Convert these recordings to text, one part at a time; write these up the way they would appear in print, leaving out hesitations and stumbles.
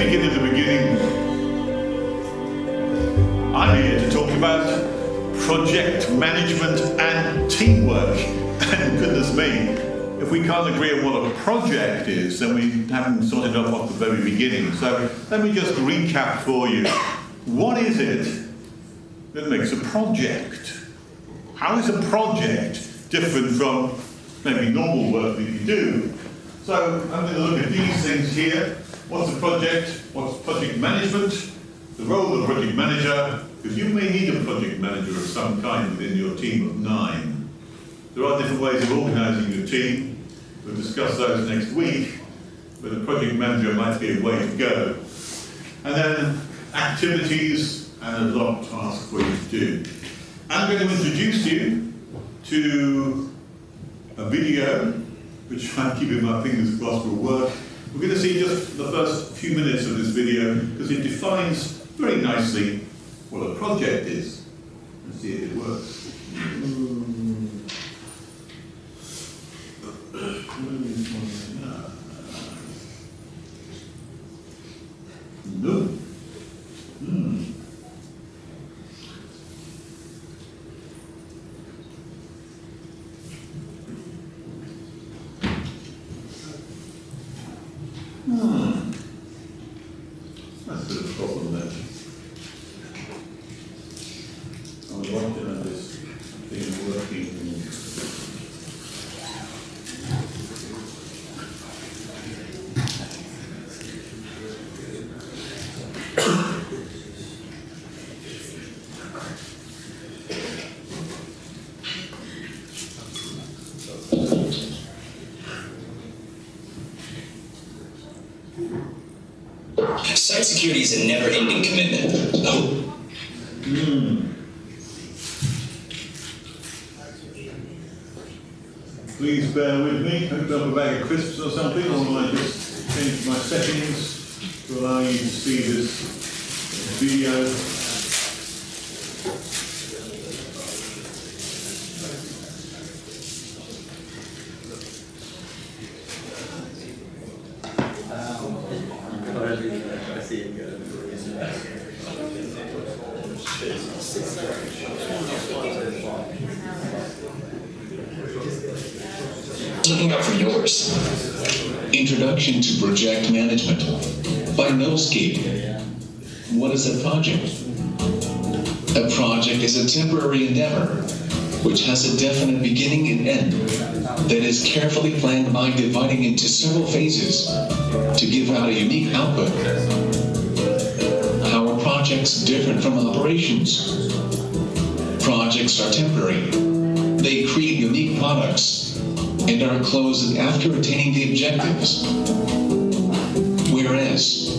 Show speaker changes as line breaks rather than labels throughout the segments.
begin at the beginning. I'm here to talk about project management and teamwork. And goodness me, if we can't agree on what a project is, then we haven't sorted out at the very beginning. So let me just recap for you. What is it that makes a project? How is a project different from maybe normal work that you do? So I'm going to look at these things here. What's a project? What's project management? The role of the project manager, because you may need a project manager of some kind within your team of 9. There are different ways of organising your team. We'll discuss those next week, but a project manager might be a way to go. And then activities and a lot of tasks for you to do. I'm going to introduce you to a video, which I'm keeping my fingers crossed will work. We're going to see just the first few minutes of this video because it defines very nicely what a project is. Let's see if it works. No. That's a bit of a problem there. I was wondering if this thing working.
Site security is a never-ending commitment. Oh.
Please bear with me. Hope you have a bag of crisps or something, or I just change my settings to allow you to see this video.
Looking out for yours.
Introduction to Project Management by Knowscape. What is a project? A project is a temporary endeavor which has a definite beginning and end that is carefully planned by dividing into several phases to give out a unique output. How are projects different from operations? Projects are temporary. They create unique products and are closed after attaining the objectives. Whereas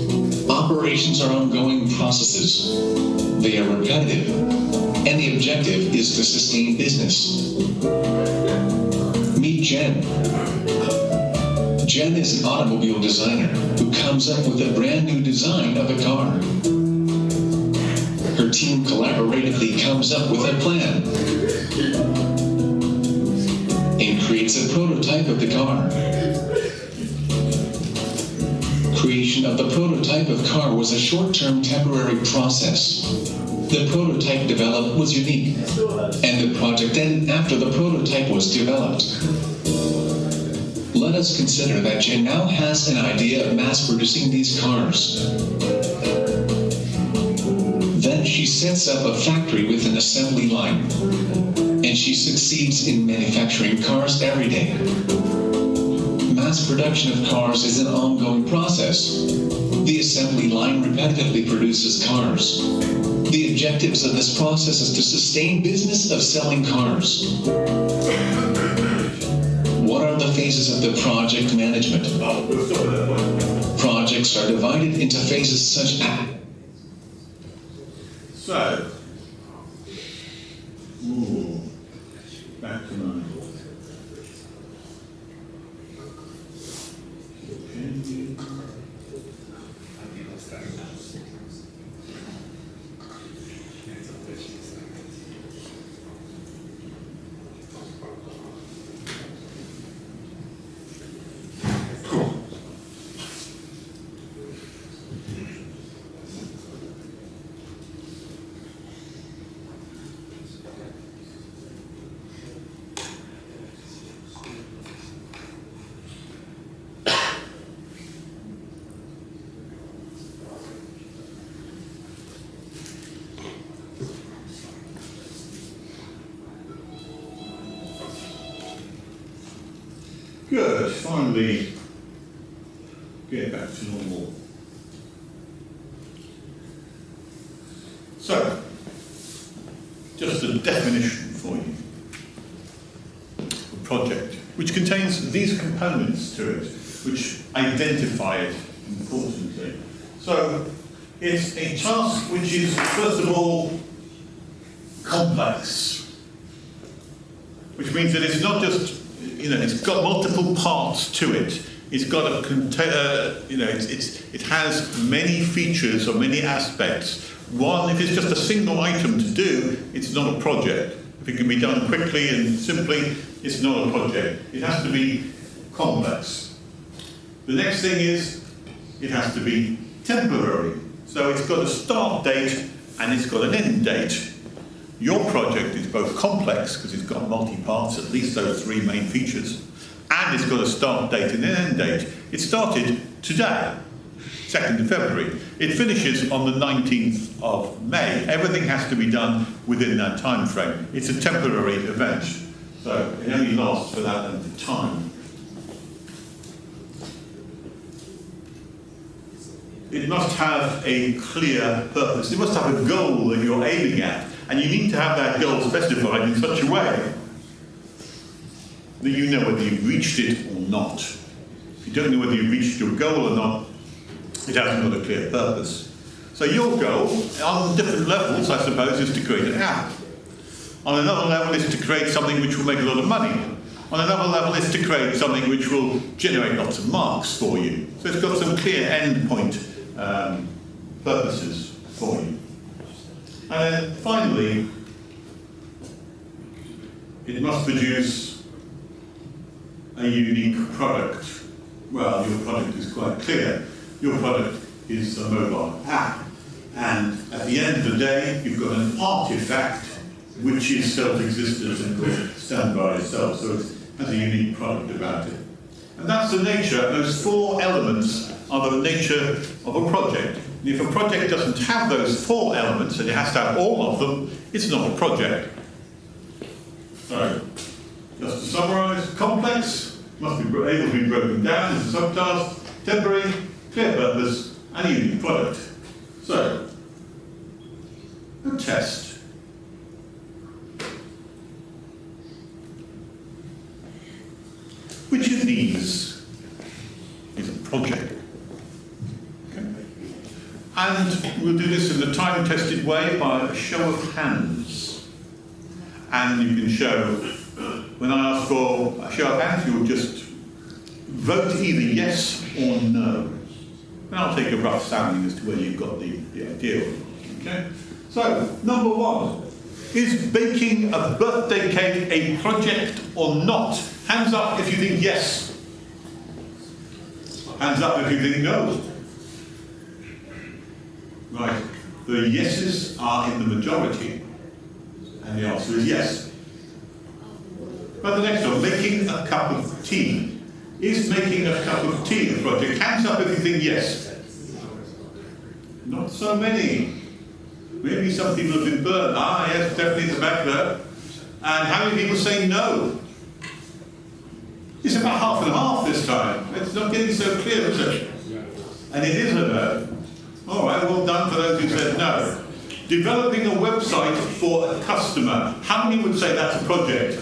operations are ongoing processes. They are repetitive, and the objective is to sustain business. Meet Jen. Jen is an automobile designer who comes up with a brand new design of a car. Her team collaboratively comes up with a plan and creates a prototype of the car. Creation of the prototype of car was a short-term temporary process. The prototype developed was unique, and the project ended after the prototype was developed. Let us consider that Jen now has an idea of mass-producing these cars. Then she sets up a factory with an assembly line, and she succeeds in manufacturing cars every day. Mass production of cars is an ongoing process. The assembly line repetitively produces cars. The objectives of this process is to sustain business of selling cars. What are the phases of the project management? Projects are divided into phases such as...
So, back to 9. Good, finally get back to normal. So, just a definition for you. A project, which contains these components to it, which identify it importantly. So, it's a task which is, first of all, complex, which means that it's not just, it's got multiple parts to it. It's got a it has many features or many aspects. One, if it's just a single item to do, it's not a project. If it can be done quickly and simply, it's not a project. It has to be complex. The next thing is, it has to be temporary. So it's got a start date and it's got an end date. Your project is both complex, because it's got multi-parts, at least those three main features, and it's got a start date and an end date. It started today, 2nd of February. It finishes on the 19th of May. Everything has to be done within that time frame. It's a temporary event, so it only lasts for that length of time. It must have a clear purpose. It must have a goal that you're aiming at, and you need to have that goal specified in such a way that you know whether you've reached it or not. If you don't know whether you've reached your goal or not, it hasn't got a clear purpose. So your goal, on different levels, I suppose, is to create an app. On another level is to create something which will make a lot of money. On another level is to create something which will generate lots of marks for you. So it's got some clear end point purposes for you. And then finally, it must produce a unique product. Well, your product is quite clear. Your product is a mobile app. And at the end of the day, you've got an artifact which is self-existent and will stand by itself. So it has a unique product about it. And that's the nature, those four elements are the nature of a project. And if a project doesn't have those four elements, and it has to have all of them, it's not a project. So, just to summarise, complex, must be able to be broken down into subtasks, temporary, clear purpose, and a unique product. So, a test. Which of these is a project? Okay. And we'll do this in the time-tested way by a show of hands. And you can show, when I ask for a show of hands, you'll just vote either yes or no. And I'll take a rough sounding as to whether you've got the idea. Okay? So, number one, is baking a birthday cake a project or not? Hands up if you think yes. Hands up if you think no. Right. The yeses are in the majority. And the answer is yes. But the next one, making a cup of tea. Is making a cup of tea a project? Hands up if you think yes. Not so many. Maybe some people have been burnt. Ah, yes, definitely at the back there. And how many people say no? It's about half and half this time. It's not getting so clear, is it? And it is a no. All right, well done for those who said no. Developing a website for a customer. How many would say that's a project?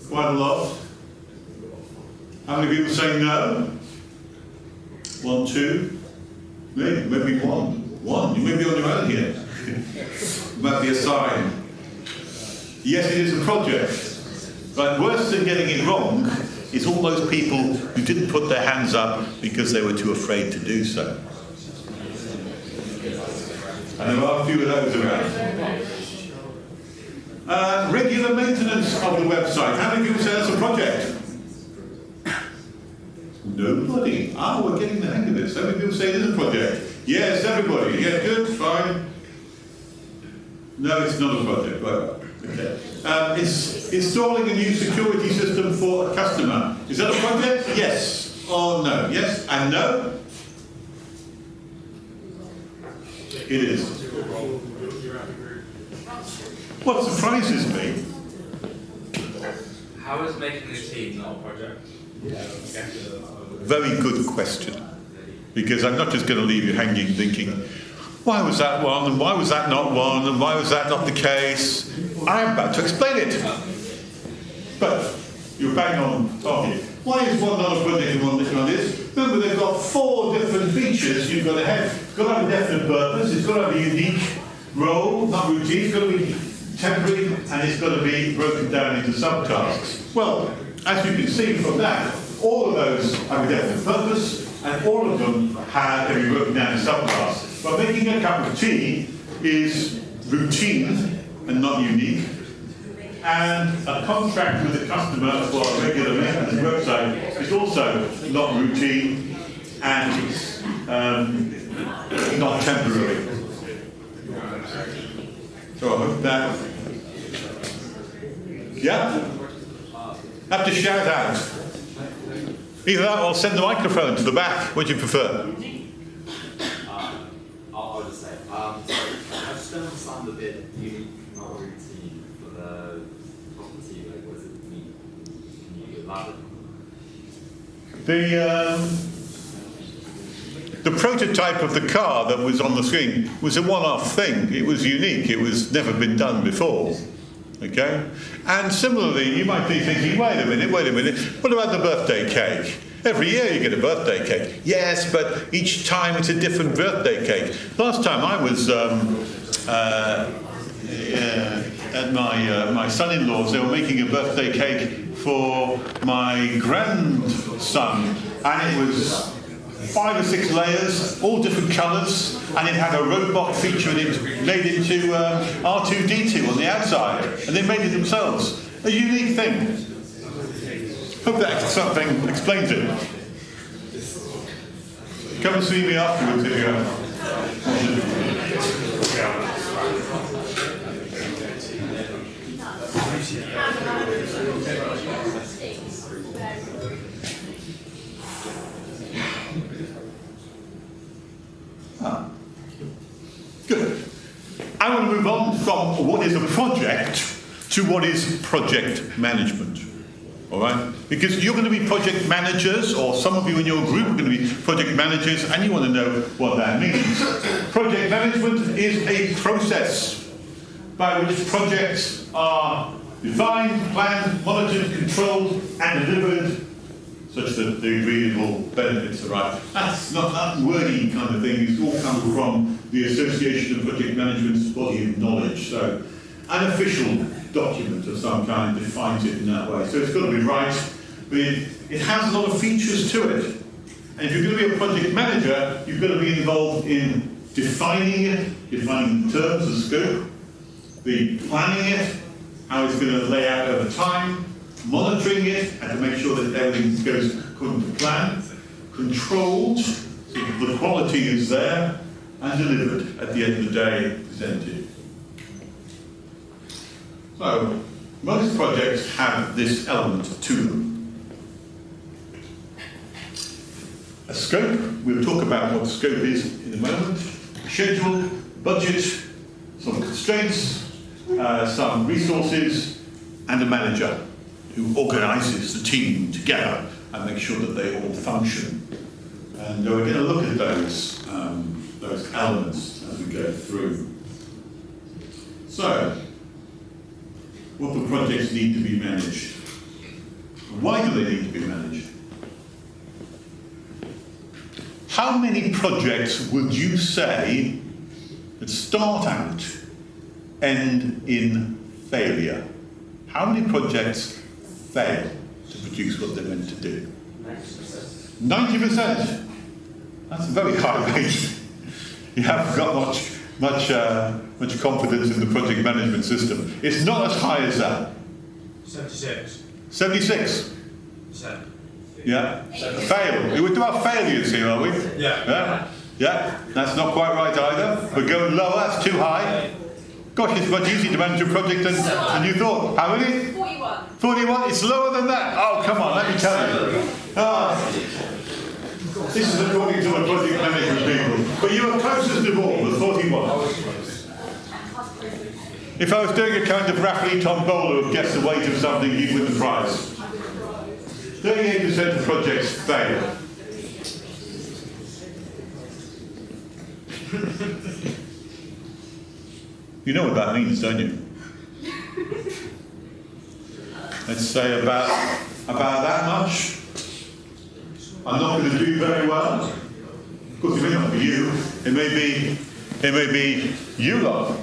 Quite a lot. How many people say no? 1, 2, maybe one. One, you may be on your own here. Might be a sign. Yes, it is a project. But worse than getting it wrong is all those people who didn't put their hands up because they were too afraid to do so. And there are a few of those around. Regular maintenance of the website. How many people say that's a project? Nobody. Ah, we're getting the hang of this. How many people say it is a project? Yes, everybody. Yeah, good, fine. No, it's not a project. Right. Okay. It's installing a new security system for a customer. Is that a project? Yes or no? Yes and no? It is. What surprises me
How is making a team not a project?
Very good question. Because I'm not just going to leave you hanging thinking, why was that one, and why was that not one, and why was that not the case? I'm about to explain it. But you're bang on target. Why is one not a project and one is? Remember, they've got 4 different features you've got to have. It's got to have a definite purpose, it's got to have a unique role, not routine, it's got to be temporary, and it's got to be broken down into subtasks. Well, as you can see from that, all of those have a definite purpose, and all of them can be broken down into subtasks. But making a cup of tea is routine and not unique. And a contract with a customer for a regular maintenance website is also not routine and not temporary. So I hope that. Yeah? Have to shout out. Either that or send the microphone to the back. What do you prefer?
I'll just say. So I just don't understand a bit unique, not routine for the property. Like, what does it mean? Can you elaborate?
The prototype of the car that was on the screen was a one-off thing. It was unique. It was never been done before. Okay? And similarly, you might be thinking, wait a minute, what about the birthday cake? Every year you get a birthday cake. Yes, but each time it's a different birthday cake. Last time I was at my son-in-law's, they were making a birthday cake for my grandson, and it was 5 or 6 layers, all different colours, and it had a robot feature in it made into R2-D2 on the outside, and they made it themselves. A unique thing. Hope that something explains it. Come and see me afterwards if you Good. I want to move on from what is a project to what is project management. All right? Because you're going to be project managers, or some of you in your group are going to be project managers, and you want to know what that means. Project management is a process by which projects are defined, planned, monitored, controlled, and delivered such that the agreeable benefits arrive. That's not that wordy kind of thing. It's all come from the Association of Project Management's body of knowledge. So, an official document of some kind defines it in that way. So it's got to be right, but it has a lot of features to it. And if you're going to be a project manager, you've got to be involved in defining it, defining the terms, the scope, the planning it, how it's going to lay out over time, monitoring it, and to make sure that everything goes according to plan, controlled, so that the quality is there, and delivered at the end of the day, presented. So, most projects have this element to them. A scope, we'll talk about what the scope is in a moment. A schedule, budget, some constraints, some resources, and a manager who organises the team together and makes sure that they all function. And we're going to look at those elements as we go through. So, what do projects need to be managed? Why do they need to be managed? How many projects would you say that start out, end in failure? How many projects fail to produce what they're meant to do? 90%. That's a very high rate. You haven't got much confidence in the project management system. It's not as high as that.
76.
76.
Percent.
Yeah. Fail. We're about failures here, are we?
Yeah.
Yeah. That's not quite right either. We're going lower. That's too high. Gosh, it's much easier to manage a project than you thought. How many?
41.
41? It's lower than that. Oh, come on, let me tell you. This is according to the project management people. But you are closest of all, the 41. If I was doing a kind of raffly tombola of guess the weight of something, you'd win the prize. 38% of projects fail. You know what that means, don't you? Let's say about that much. I'm not going to do very well. Of course, it may not be you. It may be you lot.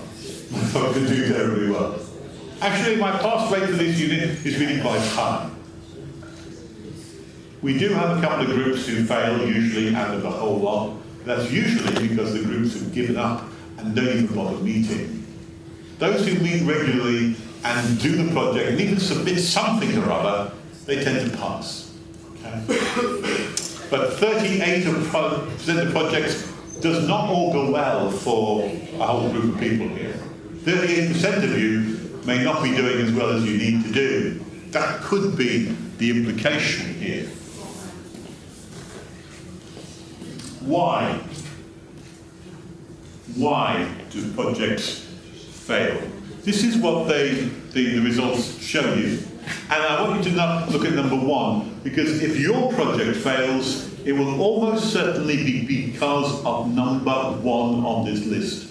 I'm not going to do terribly well. Actually, my pass rate for this unit is really quite high. We do have a couple of groups who fail, usually out of the whole lot. That's usually because the groups have given up and don't even bother meeting. Those who meet regularly and do the project and even submit something or other, they tend to pass. Okay? But 38% of projects does not augur well for a whole group of people here. 38% of you may not be doing as well as you need to do. That could be the implication here. Why? Why do projects fail? This is what the results show you. And I want you to not look at number one, because if your project fails, it will almost certainly be because of number one on this list.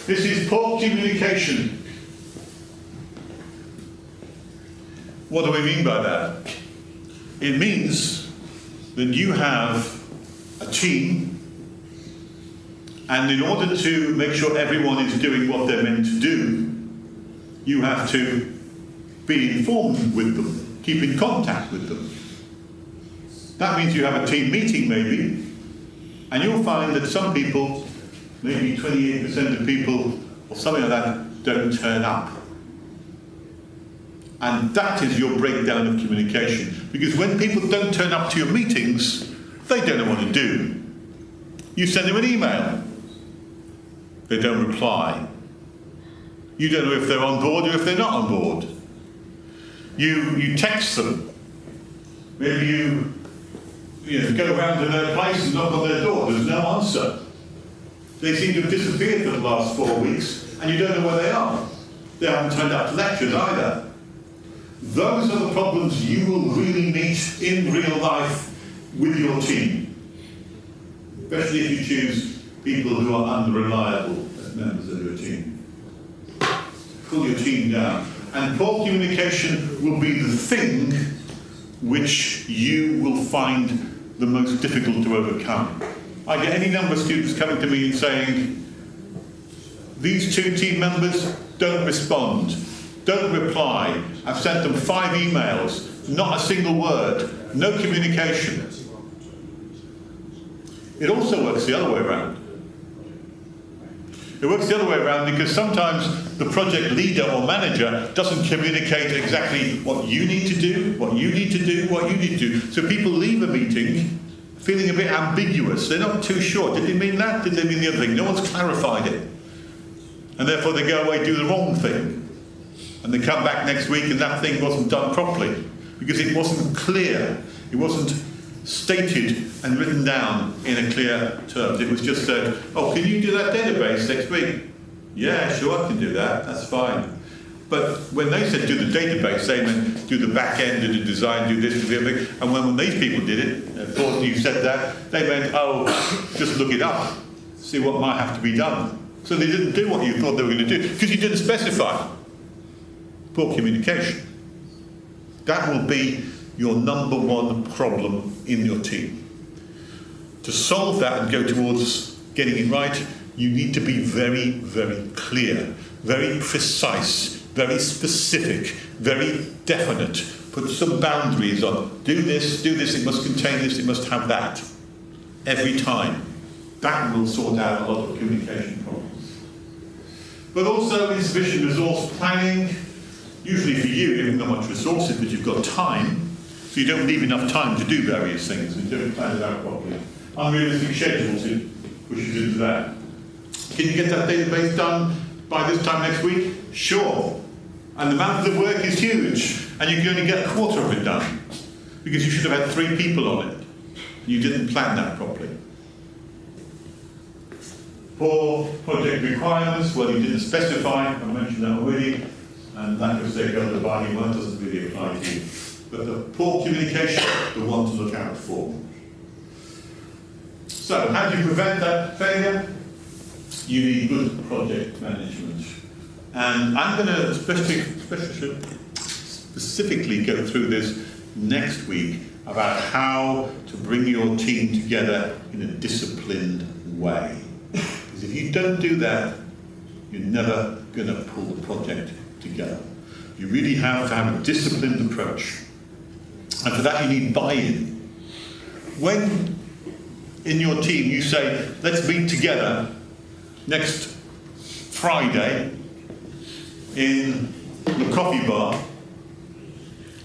This is poor communication. What do we mean by that? It means that you have a team, and in order to make sure everyone is doing what they're meant to do, you have to be informed with them, keep in contact with them. That means you have a team meeting maybe, and you'll find that some people, maybe 28% of people or something like that, don't turn up. And that is your breakdown of communication. Because when people don't turn up to your meetings, they don't know what to do. You send them an email. They don't reply. You don't know if they're on board or if they're not on board. You text them. Maybe you go around to their place and knock on their door. There's no answer. They seem to have disappeared for the last 4 weeks, and you don't know where they are. They haven't turned up to lectures either. Those are the problems you will really meet in real life with your team. Especially if you choose people who are unreliable as members of your team. Pull your team down. And poor communication will be the thing which you will find the most difficult to overcome. I get any number of students coming to me and saying, these two team members don't respond, don't reply. I've sent them 5 emails, not a single word, no communication. It also works the other way around. It works the other way around because sometimes the project leader or manager doesn't communicate exactly what you need to do, what you need to do, what you need to do. So people leave a meeting feeling a bit ambiguous. They're not too sure. Did they mean that? Did they mean the other thing? No one's clarified it. And therefore they go away and do the wrong thing. And they come back next week and that thing wasn't done properly because it wasn't clear. It wasn't stated and written down in a clear terms. It was just said, oh, can you do that database next week? Yeah, sure, I can do that. That's fine. But when they said do the database, they meant do the back end, do the design, do this, do the other thing. And when these people did it, of course you said that, they meant, oh, just look it up, see what might have to be done. So they didn't do what you thought they were going to do because you didn't specify. Poor communication. That will be your number one problem in your team. To solve that and go towards getting it right, you need to be very, very clear, very precise, very specific, very definite. Put some boundaries on. Do this, it must contain this, it must have that. Every time. That will sort out a lot of communication problems. But also insufficient resource planning. Usually for you, you haven't got much resources, but you've got time. So you don't leave enough time to do various things and you don't plan it out properly. Unrealistic schedules, it pushes into that. Can you get that database done by this time next week? Sure. And the amount of the work is huge, and you can only get a quarter of it done because you should have had 3 people on it. You didn't plan that properly. Poor project requirements, well, you didn't specify, I mentioned that already, and lack of stakeholder buy-in, well, that doesn't really apply to you. But the poor communication, the one to look out for. So, how do you prevent that failure? You need good project management. And I'm going to specifically go through this next week about how to bring your team together in a disciplined way. Because if you don't do that, you're never going to pull the project together. You really have to have a disciplined approach. And for that you need buy-in. When in your team you say, let's meet together next Friday in the coffee bar,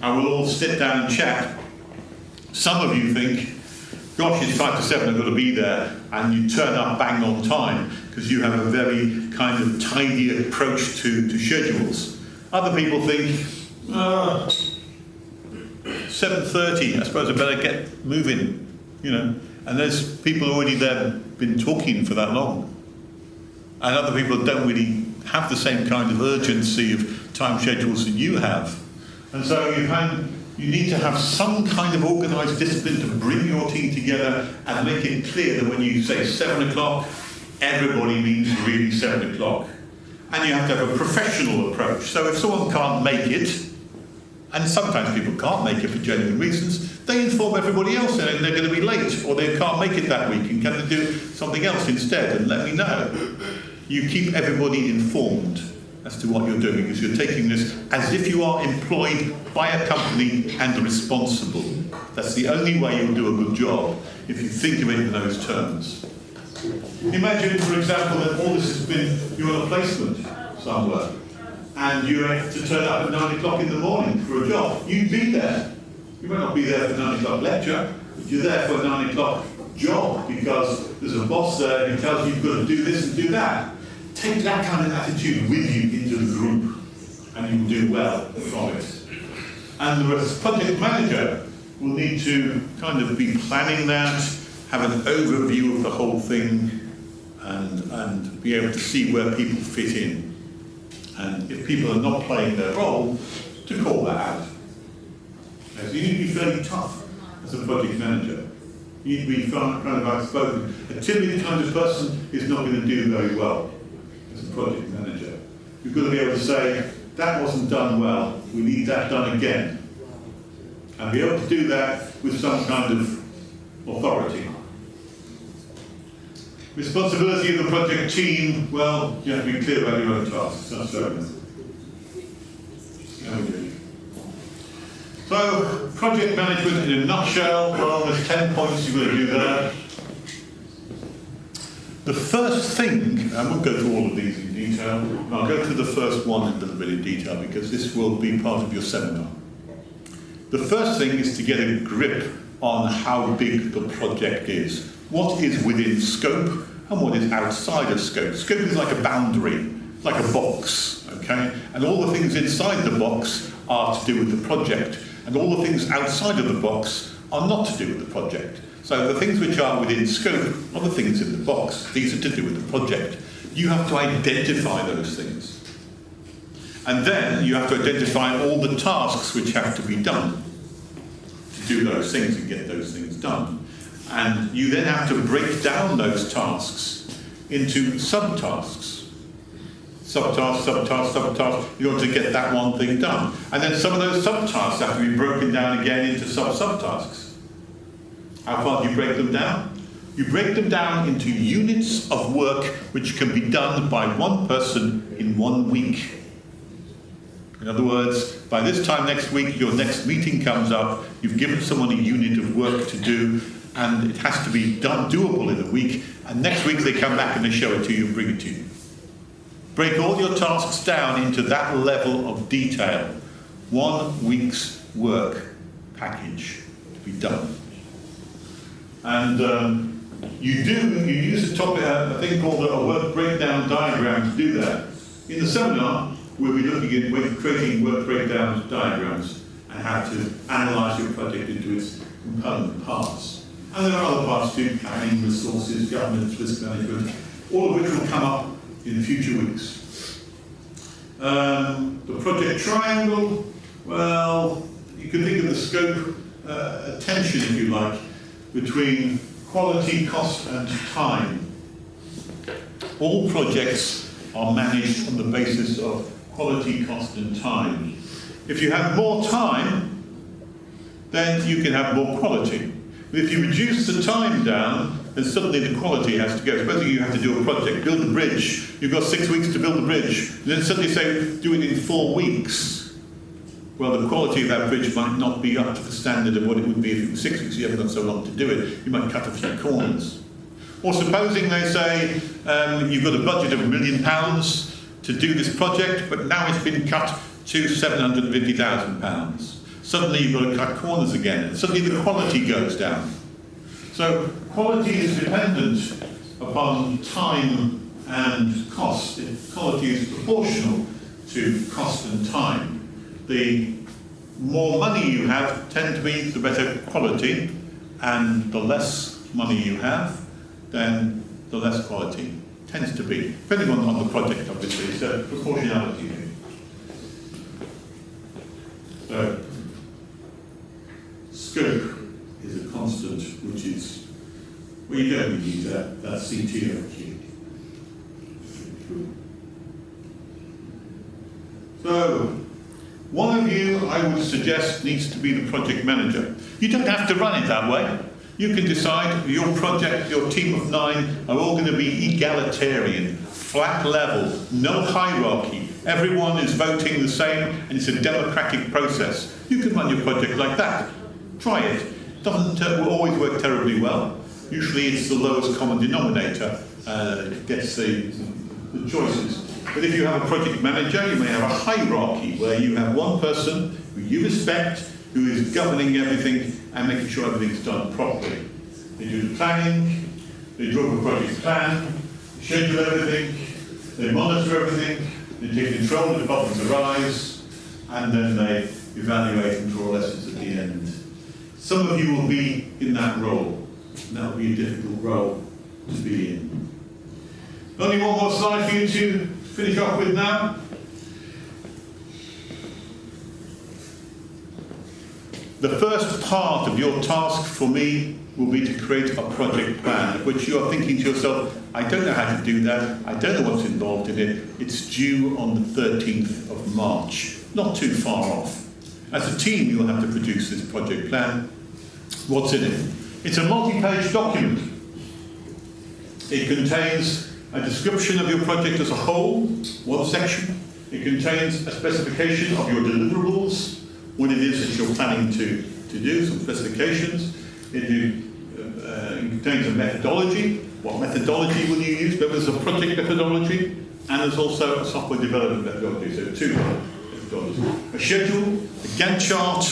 and we'll all sit down and chat, some of you think, gosh, it's 5 to 7, I've got to be there, and you turn up bang on time because you have a very kind of tidy approach to schedules. Other people think, 7:30, I suppose I better get moving, you know, and there's people already there been talking for that long. And other people don't really have the same kind of urgency of time schedules that you have. And so you need to have some kind of organised discipline to bring your team together and make it clear that when you say 7 o'clock, everybody means really 7 o'clock. And you have to have a professional approach. So if someone can't make it, and sometimes people can't make it for genuine reasons, they inform everybody else and they're going to be late, or they can't make it that week, and can they do something else instead, and let me know. You keep everybody informed as to what you're doing, because you're taking this as if you are employed by a company and responsible. That's the only way you'll do a good job, if you think of it in those terms. Imagine, for example, that all this has been, you're on a placement somewhere, and you have to turn up at 9 o'clock in the morning for a job. You'd be there. You might not be there for 9 o'clock lecture, but you're there for a 9 o'clock job, because there's a boss there who tells you you've got to do this and do that. Take that kind of attitude with you into the group, and you'll do well from it. And the project manager will need to kind of be planning that, have an overview of the whole thing, and be able to see where people fit in. And if people are not playing their role, to call that out. So you need to be fairly tough as a project manager. You need to be kind of outspoken. A timid kind of person is not going to do very well as a project manager. You've got to be able to say, that wasn't done well, we need that done again. And be able to do that with some kind of authority. Responsibility of the project team, well, you have to be clear about your own tasks. That's fair enough. Okay. So, project management in a nutshell, well, there's 10 points you've got to do there. The first thing, I won't go through all of these in detail, I'll go through the first one in a little bit in detail because this will be part of your seminar. The first thing is to get a grip on how big the project is. What is within scope and what is outside of scope. Scope is like a boundary, like a box, okay? And all the things inside the box are to do with the project, and all the things outside of the box are not to do with the project. So the things which are within scope are the things in the box. These are to do with the project. You have to identify those things. And then you have to identify all the tasks which have to be done to do those things and get those things done. And you then have to break down those tasks into subtasks. Subtask, subtask, subtask, in order to get that one thing done. And then some of those subtasks have to be broken down again into subtasks. How far do you break them down? You break them down into units of work which can be done by one person in 1 week. In other words, by this time next week, your next meeting comes up, you've given someone a unit of work to do, and it has to be done, doable in a week, and next week they come back and they show it to you and bring it to you. Break all your tasks down into that level of detail. 1 week's work package to be done. And you use a thing called a work breakdown diagram to do that. In the seminar, we'll be looking at creating work breakdown diagrams and how to analyse your project into its component parts. And there are other parts too, planning, resources, governance, risk management. all of which will come up in future weeks. The project triangle, well, you can think of the scope, a tension, if you like, between quality, cost and time. All projects are managed on the basis of quality, cost and time. If you have more time, then you can have more quality. But if you reduce the time down, then suddenly the quality has to go. Supposing you have to do a project, build a bridge, you've got 6 weeks to build the bridge, and then suddenly say, do it in 4 weeks. Well, the quality of that bridge might not be up to the standard of what it would be if it was 6 weeks, you haven't got so long to do it. You might cut a few corners. Or supposing they say, you've got a budget of £1 million to do this project, but now it's been cut to £750,000. Suddenly you've got to cut corners again, and suddenly the quality goes down. So quality is dependent upon time and cost. Quality is proportional to cost and time. The more money you have tend to be the better quality, and the less money you have, then the less quality tends to be. Depending on the project, obviously, it's a proportionality thing. So, scope is a constant, which is, well, you don't need that CTOQ. So, one of you, I would suggest, needs to be the project manager. You don't have to run it that way. You can decide your project, your team of 9 are all going to be egalitarian, flat level, no hierarchy. Everyone is voting the same, and it's a democratic process. You can run your project like that. Try it. It doesn't always work terribly well. Usually it's the lowest common denominator that gets the choices. But if you have a project manager, you may have a hierarchy where you have one person who you respect, who is governing everything and making sure everything's done properly. They do the planning, they draw up a project plan, they schedule everything, they monitor everything, they take control if problems arise, and then they evaluate and draw lessons at the end. Some of you will be in that role, and that will be a difficult role to be in. Only one more slide for you to finish off with now. The first part of your task for me will be to create a project plan, of which you are thinking to yourself, I don't know how to do that, I don't know what's involved in it, it's due on the 13th of March, not too far off. As a team, you'll have to produce this project plan. What's in it? It's a multi-page document. It contains a description of your project as a whole, one section. It contains a specification of your deliverables, what it is that you're planning to do, some specifications. It contains a methodology. What methodology will you use? There's a project methodology, and there's also a software development methodology, so 2 methodologies. A schedule, a Gantt chart,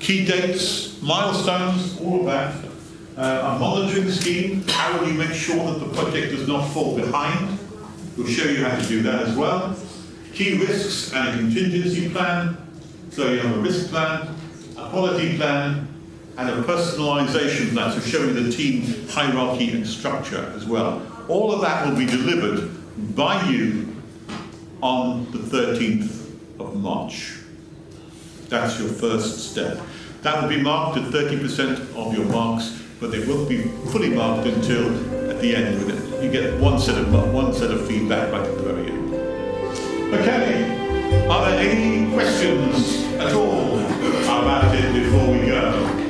key dates, milestones, all of that. A monitoring scheme, how will you make sure that the project does not fall behind? We'll show you how to do that as well. Key risks and a contingency plan. So you have a risk plan, a quality plan, and a personalisation plan, so showing the team hierarchy and structure as well. All of that will be delivered by you on the 13th of March. That's your first step. That will be marked at 30% of your marks, but they won't be fully marked until at the end with it. You get one set of feedback right at the very end. Okay, are there any questions at all about it before we go?